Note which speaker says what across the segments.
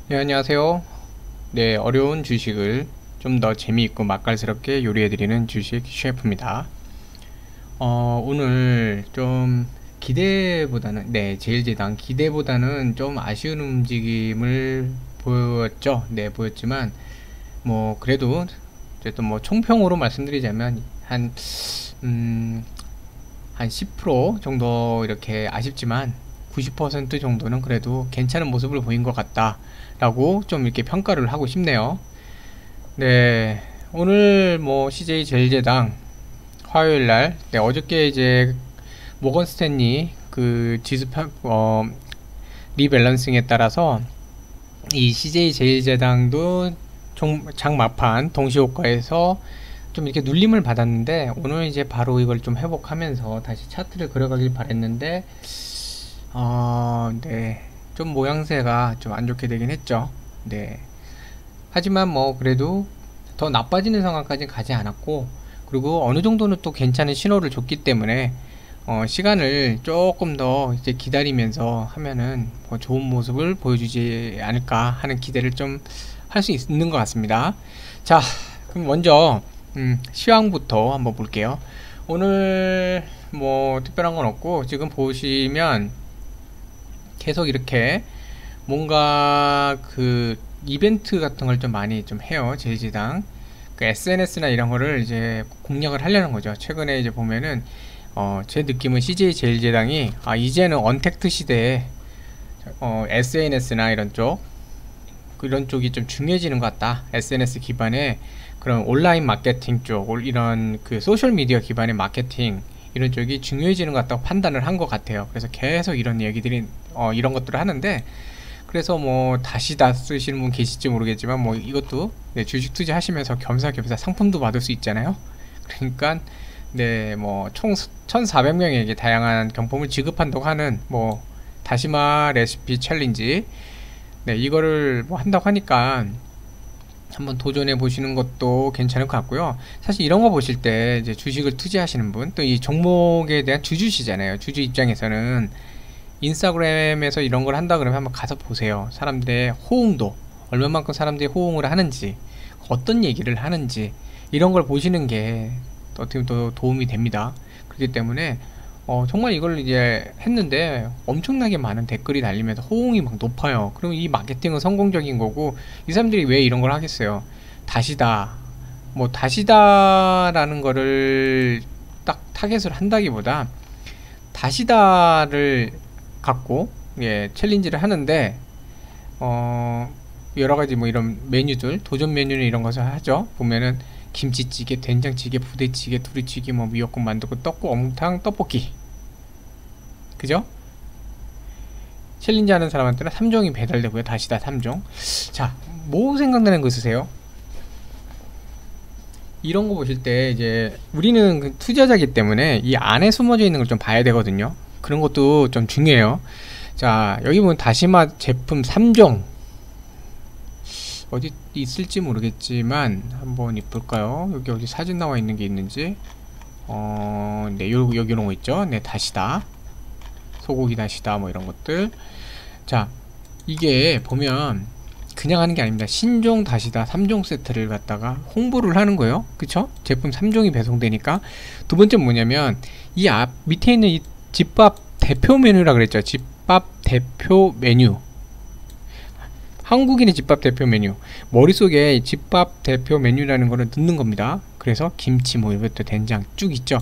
Speaker 1: 네, 안녕하세요. 네, 어려운 주식을 좀 더 재미있고 맛깔스럽게 요리해드리는 주식 셰프입니다. 오늘 좀 기대보다는, 제일제당 기대보다는 좀 아쉬운 움직임을 보였죠. 네, 보였지만, 그래도, 어쨌든 총평으로 말씀드리자면, 한 10% 정도 이렇게 아쉽지만, 90% 정도는 그래도 괜찮은 모습을 보인 것 같다 라고 좀 이렇게 평가를 하고 싶네요. 네, 오늘 CJ 제일제당 화요일날, 어저께 이제 모건 스탠리 그 리밸런싱에 따라서 이 CJ 제일제당도 장마판 동시호가에서 좀 이렇게 눌림을 받았는데, 오늘 이제 바로 이걸 좀 회복하면서 다시 차트를 그려가길 바랬는데, 네. 좀 모양새가 좀 안 좋게 되긴 했죠. 네. 하지만 그래도 더 나빠지는 상황까지는 가지 않았고, 그리고 어느 정도는 또 괜찮은 신호를 줬기 때문에, 시간을 조금 더 이제 기다리면서 하면은 좋은 모습을 보여주지 않을까 하는 기대를 좀 할 수 있는 것 같습니다. 자, 그럼 먼저, 시황부터 한번 볼게요. 오늘 특별한 건 없고, 지금 보시면, 계속 이렇게 뭔가 그 이벤트 같은 걸 좀 많이 좀 해요. 제일제당 그 SNS나 이런 거를 이제 공략을 하려는 거죠. 최근에 이제 보면은 제 느낌은 CJ 제일제당이 이제는 언택트 시대에 SNS나 이런 쪽 그런 쪽이 좀 중요해지는 것 같다. SNS 기반의 그런 온라인 마케팅 쪽, 이런 그 소셜 미디어 기반의 마케팅 이런 쪽이 중요해지는 것 같다고 판단을 한 것 같아요. 그래서 계속 이런 얘기들이 이런 것들을 하는데, 그래서 다시다 쓰시는 분 계실지 모르겠지만 이것도 주식 투자하시면서 겸사겸사 상품도 받을 수 있잖아요. 그러니까 총 1,400명에게 다양한 경품을 지급한다고 하는 다시마 레시피 챌린지, 이거를 한다고 하니까 한번 도전해 보시는 것도 괜찮을 것 같고요. 사실 이런 거 보실 때 이제 주식을 투자하시는 분, 또 이 종목에 대한 주주시잖아요. 주주 입장에서는 인스타그램에서 이런 걸 한다 그러면 한번 가서 보세요. 사람들의 호응도, 얼마만큼 사람들이 호응을 하는지, 어떤 얘기를 하는지, 이런 걸 보시는 게 어떻게 더 도움이 됩니다. 그렇기 때문에 정말 이걸 이제 했는데 엄청나게 많은 댓글이 달리면서 호응이 막 높아요. 그럼 이 마케팅은 성공적인 거고, 이 사람들이 왜 이런 걸 하겠어요? 다시다, 다시다라는 거를 딱 타겟을 한다기보다 다시다를 갖고 챌린지를 하는데, 여러가지 이런 메뉴들, 도전 메뉴는 이런 것을 하죠. 보면은 김치찌개, 된장찌개, 부대찌개, 두리찌개, 미역국, 만두국, 떡국, 어묵탕, 떡볶이, 그죠? 챌린지 하는 사람한테는 3종이 배달되고요. 다시다 3종. 자, 뭐 생각나는 거 있으세요? 이런 거 보실 때 이제 우리는 그 투자자기 때문에 이 안에 숨어져 있는 걸 좀 봐야 되거든요. 그런 것도 좀 중요해요. 자, 여기 보면 다시마 제품 3종 어디 있을지 모르겠지만 한번 볼까요? 여기 어디 사진 나와 있는 게 있는지. 네, 여기 이런 거 있죠. 네, 다시다, 소고기 다시다, 이런 것들. 자, 이게 보면 그냥 하는 게 아닙니다. 신종 다시다 3종 세트를 갖다가 홍보를 하는 거예요. 그쵸? 제품 3종이 배송되니까. 두 번째 뭐냐면 이 앞 밑에 있는 이 집밥 대표 메뉴라 그랬죠. 집밥 대표 메뉴, 한국인의 집밥 대표 메뉴, 머릿속에 집밥 대표 메뉴라는 거를 넣는 겁니다. 그래서 김치, 이것도 된장 쭉 있죠.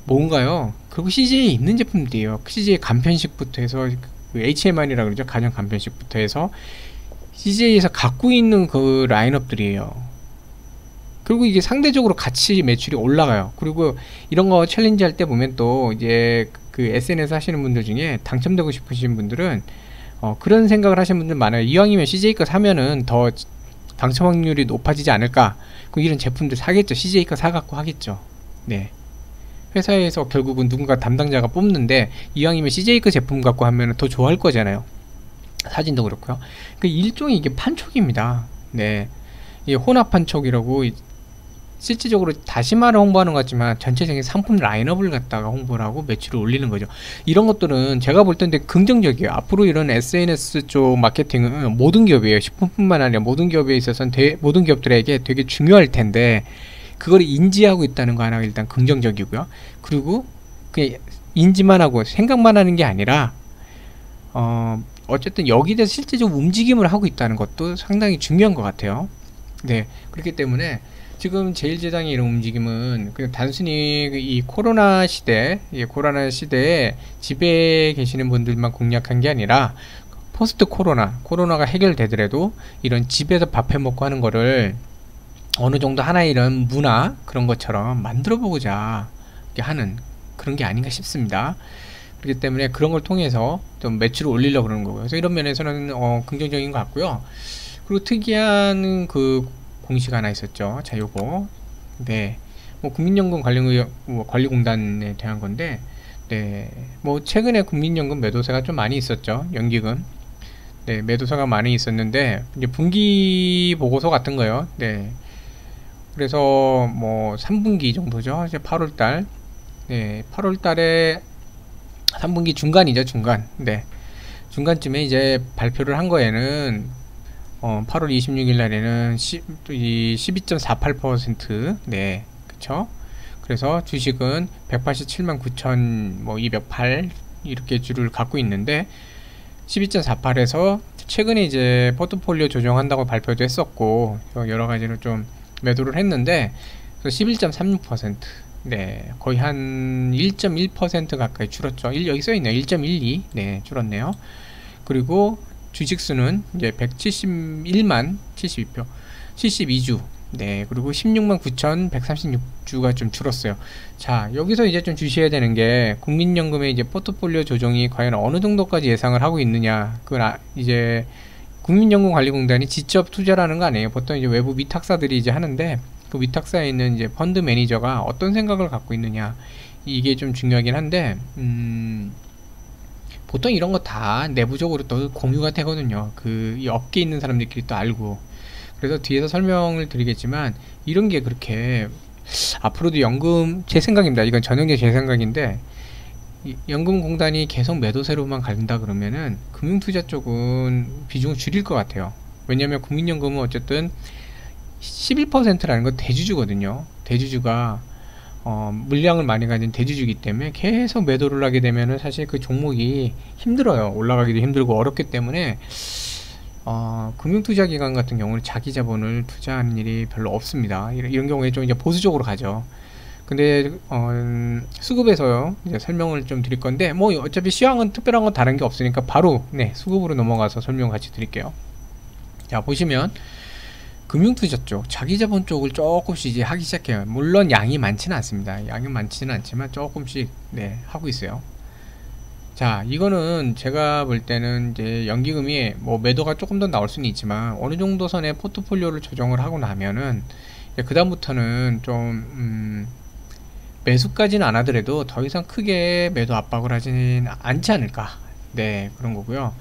Speaker 1: 뭔가요? 그리고 CJ에 있는 제품들이에요. CJ 간편식부터 해서 그 HMR이라 그러죠. 가정 간편식부터 해서 CJ에서 갖고 있는 그 라인업들이에요. 그리고 이게 상대적으로 같이 매출이 올라가요. 그리고 이런 거 챌린지 할 때 보면 또 이제 그 SNS 하시는 분들 중에 당첨되고 싶으신 분들은 그런 생각을 하시는 분들 많아요. 이왕이면 CJ 거 사면은 더 당첨 확률이 높아지지 않을까. 그럼 이런 제품들 사겠죠. CJ 거 사갖고 하겠죠. 네. 회사에서 결국은 누군가 담당자가 뽑는데 이왕이면 CJ 거 제품 갖고 하면 더 좋아할 거잖아요. 사진도 그렇고요. 그 일종의 이게 판촉입니다. 네. 이 혼합 판촉이라고 실질적으로 다시마를 홍보하는 것 같지만 전체적인 상품 라인업을 갖다가 홍보를 하고 매출을 올리는 거죠. 이런 것들은 제가 볼 때는 되게 긍정적이에요. 앞으로 이런 SNS 쪽 마케팅은 모든 기업이에요. 식품뿐만 아니라 모든 기업에 있어서는 모든 기업들에게 되게 중요할 텐데 그걸 인지하고 있다는 거 하나가 일단 긍정적이고요. 그리고 그냥 인지만 하고 생각만 하는 게 아니라 어쨌든 여기에 대해서 실제적으로 움직임을 하고 있다는 것도 상당히 중요한 것 같아요. 네, 그렇기 때문에 지금 제일제당의 이런 움직임은 그냥 단순히 이 코로나 시대에 집에 계시는 분들만 공략한 게 아니라 포스트 코로나가 해결되더라도 이런 집에서 밥 해 먹고 하는 거를 어느 정도 하나의 이런 문화 그런 것처럼 만들어 보고자 하는 그런 게 아닌가 싶습니다. 그렇기 때문에 그런 걸 통해서 좀 매출을 올리려고 그러는 거고요. 그래서 이런 면에서는 긍정적인 것 같고요. 그리고 특이한 그 공시가 하나 있었죠. 자, 요거 네, 뭐 국민연금 관리공단에 대한 건데, 네, 뭐 최근에 국민연금 매도세가 좀 많이 있었죠. 연기금. 네, 매도세가 많이 있었는데 이제 분기 보고서 같은 거요. 네, 그래서 뭐 3분기 정도죠. 이제 8월달. 네, 8월달에 3분기 중간이죠, 중간. 네, 중간쯤에 이제 발표를 한 거에는 8월 26일 날에는 12.48%. 네, 그쵸. 그래서 주식은 187만 9천 뭐 208 이렇게 주를 갖고 있는데 12.48에서 최근에 이제 포트폴리오 조정한다고 발표도 했었고 여러 가지로 좀 매도를 했는데 11.36%. 네, 거의 한 1.1% 가까이 줄었죠. 여기 써있네요. 1.12. 네, 줄었네요. 그리고 주식수는 이제 171만 72표 72주. 네, 그리고 16만 9,136주가 좀 줄었어요. 자, 여기서 이제 좀 주시해야 되는 게 국민연금의 이제 포트폴리오 조정이 과연 어느 정도까지 예상을 하고 있느냐. 그건 이제 국민연금관리공단이 직접 투자라는 거 아니에요. 보통 이제 외부 위탁사들이 이제 하는데 그 위탁사에 있는 이제 펀드 매니저가 어떤 생각을 갖고 있느냐, 이게 좀 중요하긴 한데 보통 이런 거 다 내부적으로 또 공유가 되거든요. 그 이 업계에 있는 사람들끼리 또 알고. 그래서 뒤에서 설명을 드리겠지만 이런 게 그렇게 앞으로도 연금, 제 생각입니다. 이건 전형적 제 생각인데 연금공단이 계속 매도세로만 간다 그러면은 금융투자 쪽은 비중을 줄일 것 같아요. 왜냐하면 국민연금은 어쨌든 11%라는 건 대주주거든요. 대주주가 물량을 많이 가진 대주주이기 때문에 계속 매도를 하게 되면은 사실 그 종목이 힘들어요. 올라가기도 힘들고 어렵기 때문에 금융투자기관 같은 경우는 자기 자본을 투자하는 일이 별로 없습니다. 이런 경우에 좀 이제 보수적으로 가죠. 근데 수급에서요 이제 설명을 좀 드릴 건데 뭐 어차피 시황은 특별한 건 다른 게 없으니까 바로 네, 수급으로 넘어가서 설명 같이 드릴게요. 자, 보시면 금융투자 쪽, 자기자본 쪽을 조금씩 이제 하기 시작해요. 물론 양이 많지는 않습니다. 양이 많지는 않지만 조금씩 네, 하고 있어요. 자, 이거는 제가 볼 때는 이제 연기금이 뭐 매도가 조금 더 나올 수는 있지만 어느 정도 선에 포트폴리오를 조정을 하고 나면은 그 다음부터는 좀 매수까지는 안 하더라도 더 이상 크게 매도 압박을 하지는 않지 않을까. 네, 그런 거고요.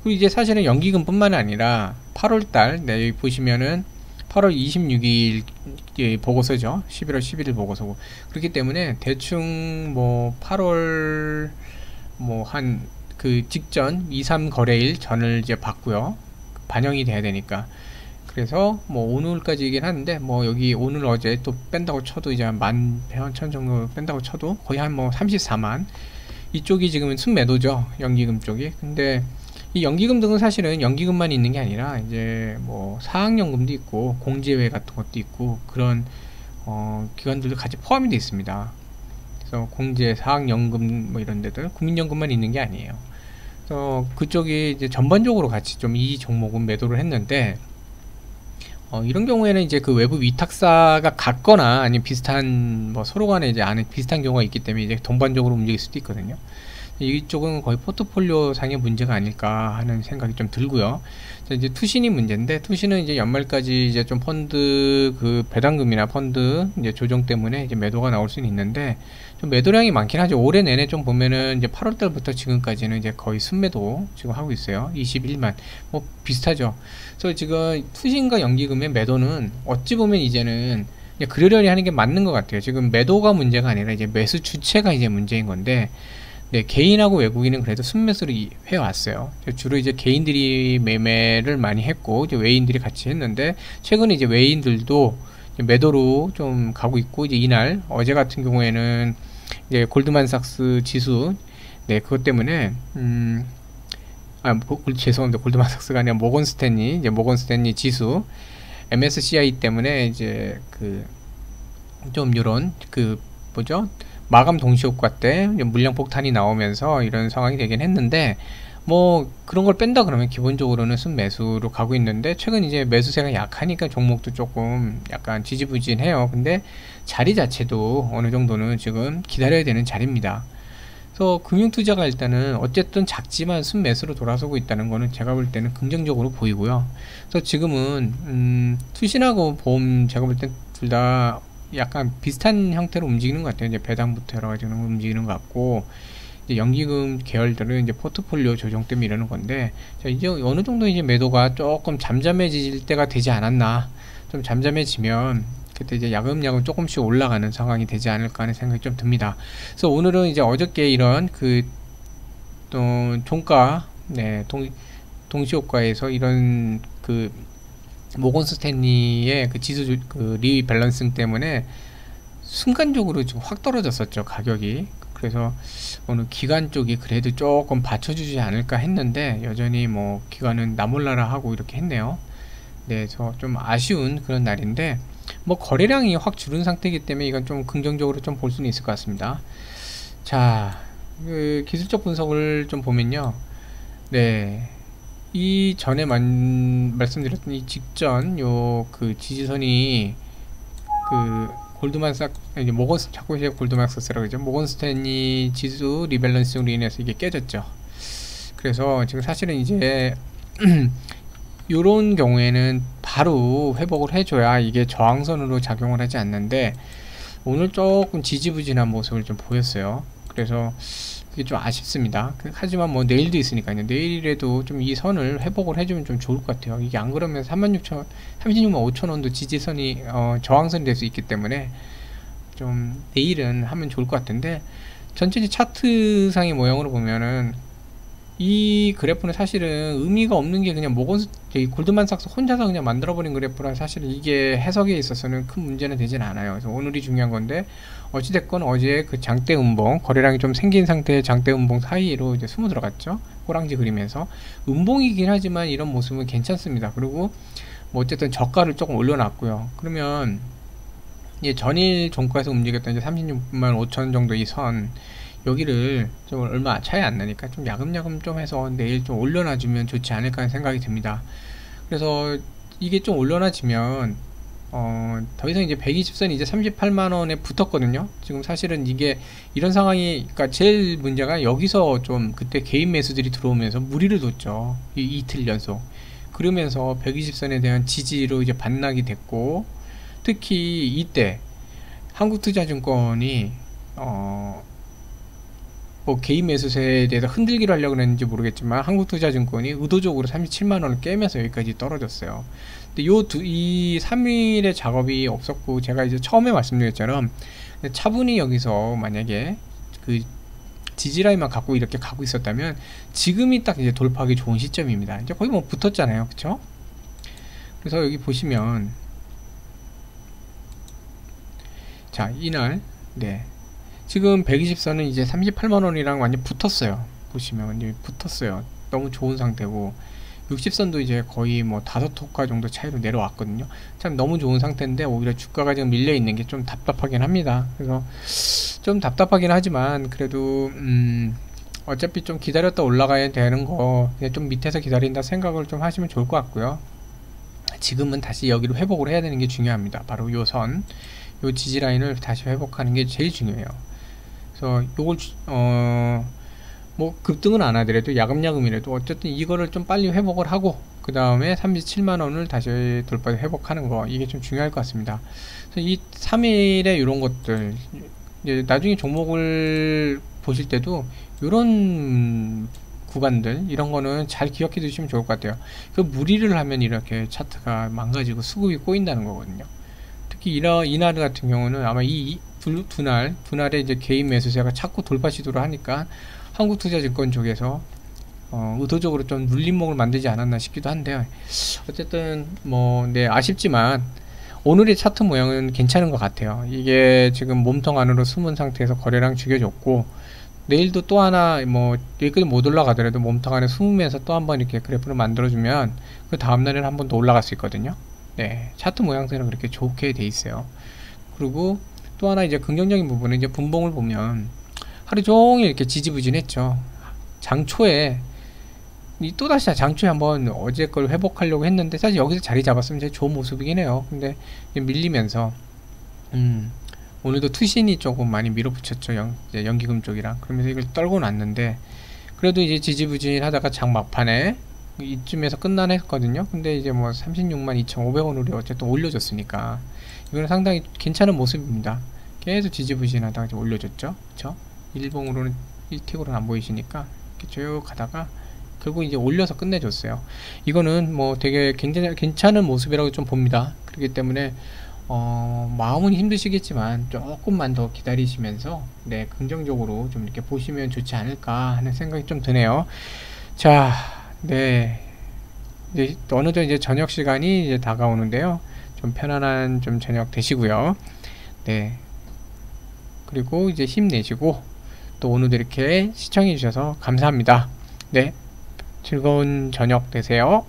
Speaker 1: 그리고 이제 사실은 연기금 뿐만 아니라 8월달, 네, 여기 보시면은 8월 26일 보고서죠. 11월 11일 보고서고. 그렇기 때문에 대충 뭐 8월 뭐 한 그 직전 2, 3 거래일 전을 이제 봤고요. 반영이 돼야 되니까. 그래서 뭐 오늘까지이긴 하는데 뭐 여기 오늘 어제 또 뺀다고 쳐도 이제 한 11,000 정도 뺀다고 쳐도 거의 한 뭐 34만, 이쪽이 지금은 순매도죠. 연기금 쪽이. 근데 이 연기금 등은 사실은 연기금만 있는 게 아니라 이제 뭐 사학연금도 있고 공제회 같은 것도 있고 그런 기관들도 같이 포함이 되어 있습니다. 그래서 공제, 사학연금 뭐 이런 데들 국민연금만 있는 게 아니에요. 그래서 그쪽이 이제 전반적으로 같이 좀 이 종목은 매도를 했는데 이런 경우에는 이제 그 외부 위탁사가 같거나 아니면 비슷한 뭐 서로 간에 이제 안에 비슷한 경우가 있기 때문에 이제 동반적으로 움직일 수도 있거든요. 이쪽은 거의 포트폴리오 상의 문제가 아닐까 하는 생각이 좀 들고요. 자, 이제 투신이 문제인데 투신은 이제 연말까지 이제 좀 펀드 그 배당금이나 펀드 이제 조정 때문에 이제 매도가 나올 수는 있는데 좀 매도량이 많긴 하죠. 올해 내내 좀 보면은 이제 8월 달부터 지금까지는 이제 거의 순매도 지금 하고 있어요. 21만 뭐 비슷하죠. 그래서 지금 투신과 연기금의 매도는 어찌 보면 이제는 이제 그러려니 하는 게 맞는 것 같아요. 지금 매도가 문제가 아니라 이제 매수 주체가 이제 문제인 건데, 네, 개인하고 외국인은 그래도 순매수를 해왔어요. 주로 이제 개인들이 매매를 많이 했고, 이제 외인들이 같이 했는데, 최근에 이제 외인들도 이제 매도로 좀 가고 있고, 이제 이날, 어제 같은 경우에는 이제 골드만삭스 지수, 네, 그것 때문에, 죄송합니다. 골드만삭스가 아니라 모건스탠리, 이제 모건스탠리 지수, MSCI 때문에 이제 좀 요런 뭐죠? 마감 동시효과 때 물량 폭탄이 나오면서 이런 상황이 되긴 했는데, 뭐 그런 걸 뺀다 그러면 기본적으로는 순매수로 가고 있는데, 최근 이제 매수세가 약하니까 종목도 조금 약간 지지부진해요. 근데 자리 자체도 어느 정도는 지금 기다려야 되는 자리입니다. 그래서 금융투자가 일단은 어쨌든 작지만 순매수로 돌아서고 있다는 거는 제가 볼 때는 긍정적으로 보이고요. 그래서 지금은 투신하고 보험, 제가 볼 땐 둘 다 약간 비슷한 형태로 움직이는 것 같아요. 이제 배당부터 여러 가지 움직이는 것 같고, 이제 연기금 계열들은 이제 포트폴리오 조정 때문에 이러는 건데, 자, 이제 어느 정도 이제 매도가 조금 잠잠해질 때가 되지 않았나. 좀 잠잠해지면 그때 이제 야금야금 조금씩 올라가는 상황이 되지 않을까 하는 생각이 좀 듭니다. 그래서 오늘은 이제 어저께 이런 또 종가, 네, 동시효과에서 이런 모건 스탠리의 지수 리밸런싱 때문에 순간적으로 좀 확 떨어졌었죠, 가격이. 그래서 오늘 기관 쪽이 그래도 조금 받쳐주지 않을까 했는데, 여전히 뭐 기관은 나몰라라 하고 이렇게 했네요. 네, 그래서 좀 아쉬운 그런 날인데, 뭐 거래량이 확 줄은 상태이기 때문에 이건 좀 긍정적으로 좀 볼 수는 있을 것 같습니다. 자, 기술적 분석을 좀 보면요, 네, 이 전에 말씀드렸던 이 직전 지지선이 골드만삭, 이제 자꾸 이제 골드만삭스라고 그러죠. 모건스탠리 지수 리밸런싱으로 인해서 이게 깨졌죠. 그래서 지금 사실은 이제 요런 경우에는 바로 회복을 해줘야 이게 저항선으로 작용을 하지 않는데, 오늘 조금 지지부진한 모습을 좀 보였어요. 그래서 그게 좀 아쉽습니다. 하지만 뭐 내일도 있으니까요. 내일이라도 좀 이 선을 회복을 해주면 좀 좋을 것 같아요. 이게 안 그러면 36만 5천원도 지지선이 저항선이 될 수 있기 때문에 좀 내일은 하면 좋을 것 같은데, 전체적인 차트상의 모형으로 보면은 이 그래프는 사실은 의미가 없는 게, 그냥 골드만삭스 혼자서 그냥 만들어버린 그래프라 사실은 이게 해석에 있어서는 큰 문제는 되진 않아요. 그래서 오늘이 중요한 건데, 어찌됐건 어제 그 장대 음봉, 거래량이 좀 생긴 상태의 장대 음봉 사이로 이제 숨어 들어갔죠. 호랑지 그리면서. 음봉이긴 하지만 이런 모습은 괜찮습니다. 그리고 뭐 어쨌든 저가를 조금 올려놨고요. 그러면 이제 전일 종가에서 움직였던 이제 36만 5천 정도 이 선, 여기를 좀 얼마 차이 안 나니까 좀 야금야금 좀 해서 내일 좀 올려놔주면 좋지 않을까 하는 생각이 듭니다. 그래서 이게 좀 올려놔지면 더 이상 이제 120선이 이제 38만원에 붙었거든요. 지금 사실은 이게 이런 상황이, 그러니까 제일 문제가 여기서 좀 그때 개인 매수들이 들어오면서 무리를 뒀죠. 이틀 연속. 그러면서 120선에 대한 지지로 이제 반락이 됐고, 특히 이때 한국투자증권이 뭐 개인 매수세에 대해서 흔들기를 하려고 했는지 모르겠지만, 한국투자증권이 의도적으로 37만원을 깨면서 여기까지 떨어졌어요. 근데 이 3일의 작업이 없었고, 제가 이제 처음에 말씀드렸처럼 차분히 여기서 만약에 지지라인만 갖고 이렇게 가고 있었다면 지금이 딱 이제 돌파하기 좋은 시점입니다. 이제 거의 뭐 붙었잖아요, 그쵸? 그래서 여기 보시면, 자, 이날, 네, 지금 120선은 이제 38만원이랑 완전 붙었어요. 보시면 완전 붙었어요. 너무 좋은 상태고, 60선도 이제 거의 뭐 5호가 정도 차이로 내려왔거든요. 참 너무 좋은 상태인데, 오히려 주가가 지금 밀려 있는 게 좀 답답하긴 합니다. 그래서 좀 답답하긴 하지만, 그래도 어차피 좀 기다렸다 올라가야 되는 거 그냥 좀 밑에서 기다린다 생각을 좀 하시면 좋을 것 같고요. 지금은 다시 여기로 회복을 해야 되는 게 중요합니다. 바로 요 선, 요 지지라인을 다시 회복하는 게 제일 중요해요. 그래서 요걸 뭐 급등은 안 하더라도 야금야금이라도 어쨌든 이거를 좀 빨리 회복을 하고, 그 다음에 37만원을 다시 돌파해 회복하는 거, 이게 좀 중요할 것 같습니다. 그래서 이 3일에 이런 것들, 이제 나중에 종목을 보실 때도 이런 구간들, 이런 거는 잘 기억해 두시면 좋을 것 같아요. 그 무리를 하면 이렇게 차트가 망가지고 수급이 꼬인다는 거거든요. 특히 이날 같은 경우는 아마 두 날에 이제 개인 매수세가 자꾸 돌파 시도를 하니까 한국투자증권 쪽에서 의도적으로 좀 눌림목을 만들지 않았나 싶기도 한데요. 어쨌든 뭐 네, 아쉽지만 오늘의 차트 모양은 괜찮은 것 같아요. 이게 지금 몸통 안으로 숨은 상태에서 거래량 죽여줬고, 내일도 또 하나 뭐 여기까지 못 올라가더라도 몸통 안에 숨으면서 또 한번 이렇게 그래프를 만들어주면 그 다음날에는 한 번 더 올라갈 수 있거든요. 네, 차트 모양새는 그렇게 좋게 돼 있어요. 그리고 또 하나 이제 긍정적인 부분은 이제 분봉을 보면 하루 종일 이렇게 지지부진했죠. 장초에 또다시 장초에 한번 어제 걸 회복하려고 했는데 사실 여기서 자리 잡았으면 제일 좋은 모습이긴 해요. 근데 밀리면서 오늘도 투신이 조금 많이 밀어붙였죠. 연기금 쪽이랑. 그러면서 이걸 떨고 놨는데 그래도 이제 지지부진 하다가 장 막판에 이쯤에서 끝나냈거든요. 근데 이제 뭐 36만 2,500원으로 어쨌든 올려줬으니까 이거는 상당히 괜찮은 모습입니다. 계속 지지부진 하다가 이제 올려줬죠. 그쵸? 일봉으로는 1틱으로는 안 보이시니까 이렇게 쭉 가다가 결국 이제 올려서 끝내줬어요. 이거는 뭐 되게 굉장히 괜찮은 모습이라고 좀 봅니다. 그렇기 때문에 마음은 힘드시겠지만 조금만 더 기다리시면서 네, 긍정적으로 좀 이렇게 보시면 좋지 않을까 하는 생각이 좀 드네요. 자, 네, 이제 어느덧 이제 저녁 시간이 이제 다가오는데요. 좀 편안한 좀 저녁 되시고요. 네, 그리고 이제 힘내시고 또 오늘도 이렇게 시청해 주셔서 감사합니다. 네, 즐거운 저녁 되세요.